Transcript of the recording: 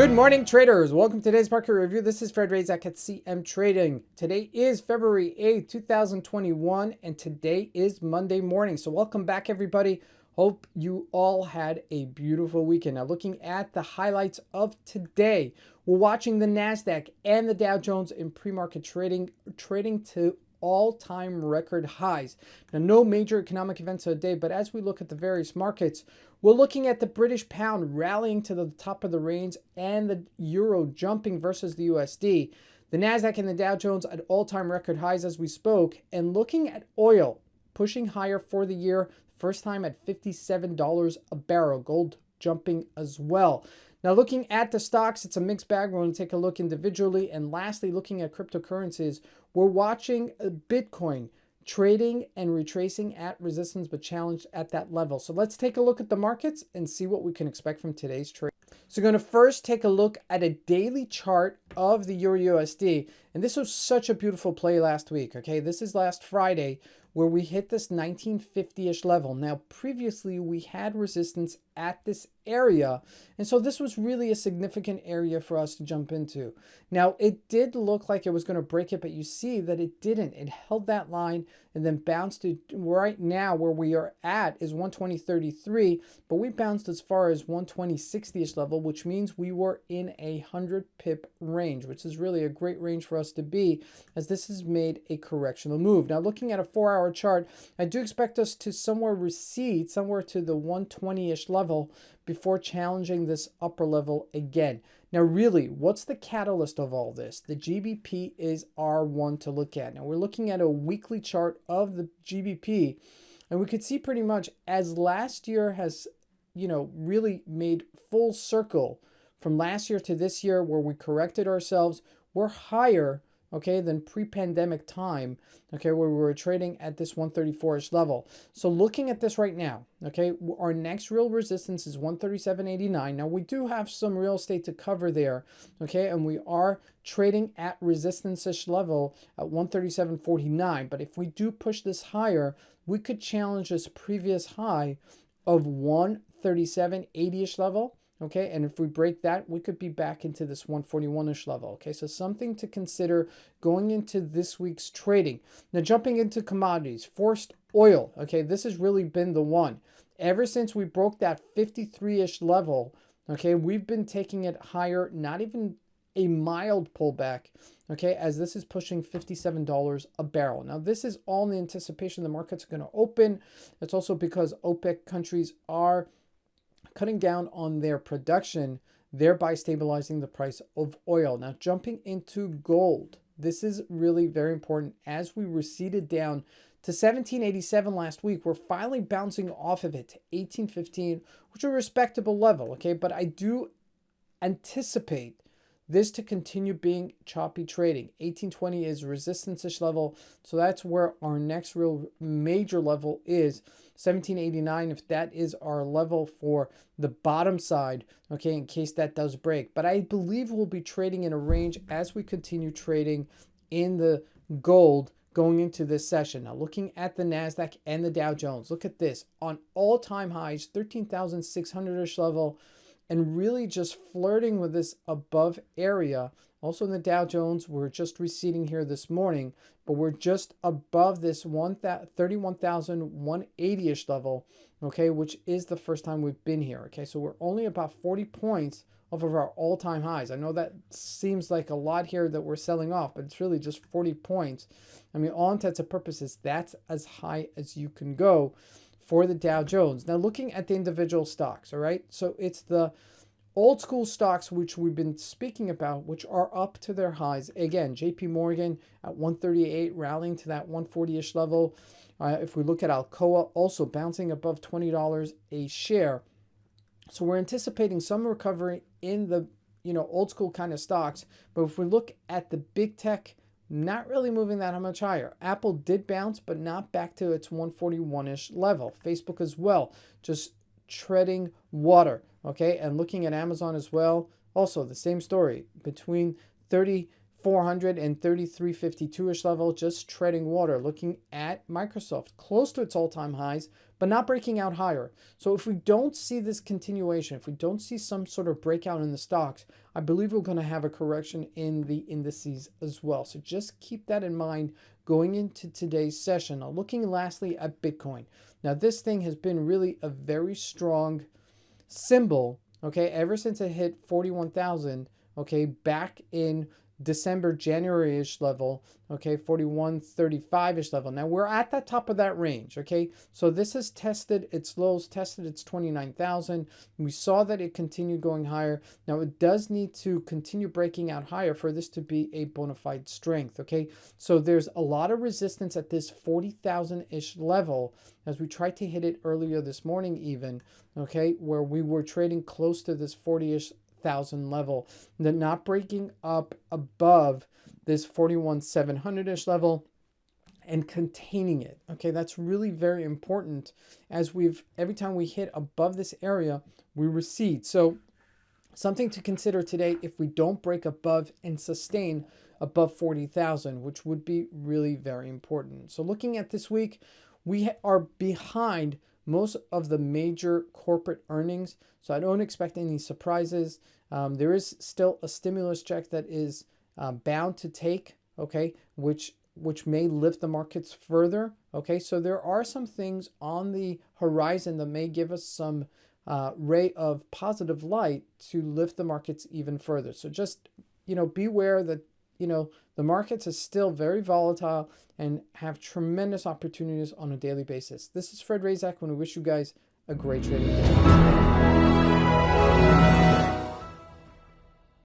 Good morning, traders. Welcome to today's market review. This is Razak at CMtrading. Today is February 8th, 2021, and today is Monday morning. So welcome back, everybody. Hope you all had a beautiful weekend. Now, looking at the highlights of today, we're watching the NASDAQ and the Dow Jones in pre-market trading to all-time record highs. Now, no major economic events of the day, but as we look at the various markets, we're looking at the British pound rallying to the top of the range and the euro jumping versus the USD. The NASDAQ and the Dow Jones at all-time record highs as we spoke, and looking at oil pushing higher for the year, first time at $57 a barrel. Gold jumping as well. Now, looking at the stocks, it's a mixed bag. We're going to take a look individually. And lastly, looking at cryptocurrencies, we're watching Bitcoin trading and retracing at resistance, but challenged at that level. So let's take a look at the markets and see what we can expect from today's trade. So we're going to first take a look at a daily chart of the EURUSD. And this was such a beautiful play last week. Okay, this is last Friday where we hit this 1950-ish level. Now, previously we had resistance at this area, and so this was really a significant area for us to jump into. Now, it did look like it was going to break it, but you see that it didn't. It held that line and then bounced to right now where we are at is 120.33, but we bounced as far as 120.60-ish level, which means we were in a 100 pip range, which is really a great range for us to be, as this has made a correctional move. Now, looking at a 4-hour chart, I do expect us to somewhere recede somewhere to the 120-ish level before challenging this upper level again. Now, really, what's the catalyst of all this? The GBP is our one to look at. Now, we're looking at a weekly chart of the GBP, and we could see pretty much as last year has, really made full circle from last year to this year where we corrected ourselves, we're higher, okay, than pre-pandemic time, okay, where we were trading at this 134-ish level. So looking at this right now, okay, our next real resistance is 137.89. Now, we do have some real estate to cover there, okay, and we are trading at resistance-ish level at 137.49. But if we do push this higher, we could challenge this previous high of 137.80-ish level. Okay, and if we break that, we could be back into this 141-ish level. Okay, so something to consider going into this week's trading. Now, jumping into commodities, forced oil. Okay, this has really been the one. Ever since we broke that 53-ish level, okay, we've been taking it higher, not even a mild pullback, okay, as this is pushing $57 a barrel. Now, this is all in the anticipation the market's going to open. It's also because OPEC countries are cutting down on their production, thereby stabilizing the price of oil. Now, jumping into gold, this is really very important. As we receded down to 1787 last week, we're finally bouncing off of it to 1815, which is a respectable level, okay? But I do anticipate this to continue being choppy trading. 1820 is resistance-ish level, so that's where our next real major level is. 1789, if that is our level for the bottom side, okay, in case that does break. But I believe we'll be trading in a range as we continue trading in the gold going into this session. Now, looking at the NASDAQ and the Dow Jones, look at this. On all-time highs, 13,600-ish level, and really just flirting with this above area. Also in the Dow Jones, we're just receding here this morning, but we're just above this 31,180-ish level, okay, which is the first time we've been here, okay? So we're only about 40 points off of our all-time highs. I know that seems like a lot here that we're selling off, but it's really just 40 points. I mean, all intents and purposes, that's as high as you can go for the Dow Jones. Now, looking at the individual stocks, all right? So it's the old school stocks, which we've been speaking about, which are up to their highs. Again, JP Morgan at 138, rallying to that 140-ish level. If we look at Alcoa, also bouncing above $20 a share. So we're anticipating some recovery in the, old school kind of stocks. But if we look at the big tech, not really moving that much higher. Apple did bounce, but not back to its 141-ish level. Facebook as well, just treading water, okay? And looking at Amazon as well, also the same story. Between 3,400 and 3,352-ish level, just treading water. Looking at Microsoft, close to its all-time highs, but not breaking out higher. So if we don't see this continuation, if we don't see some sort of breakout in the stocks, I believe we're going to have a correction in the indices as well. So just keep that in mind going into today's session. Now, looking lastly at Bitcoin. Now, this thing has been really a very strong symbol, okay, ever since it hit 41,000, okay, back in December, January-ish level, okay, 4135-ish level. Now we're at the top of that range, okay? So this has tested its lows, tested its 29,000. We saw that it continued going higher. Now it does need to continue breaking out higher for this to be a bona fide strength, okay? So there's a lot of resistance at this 40,000-ish level as we tried to hit it earlier this morning even, okay, where we were trading close to this 40-ish thousand level, then not breaking up above this 41,700-ish level and containing it. Okay, that's really very important, as every time we hit above this area, we recede. So something to consider today if we don't break above and sustain above 40,000, which would be really very important. So looking at this week, we are behind most of the major corporate earnings, so I don't expect any surprises. There is still a stimulus check that is bound to take, okay, which may lift the markets further, okay. So there are some things on the horizon that may give us some ray of positive light to lift the markets even further. So just, beware that, the markets are still very volatile and have tremendous opportunities on a daily basis. This is Fred Razak, and I wish you guys a great trading day.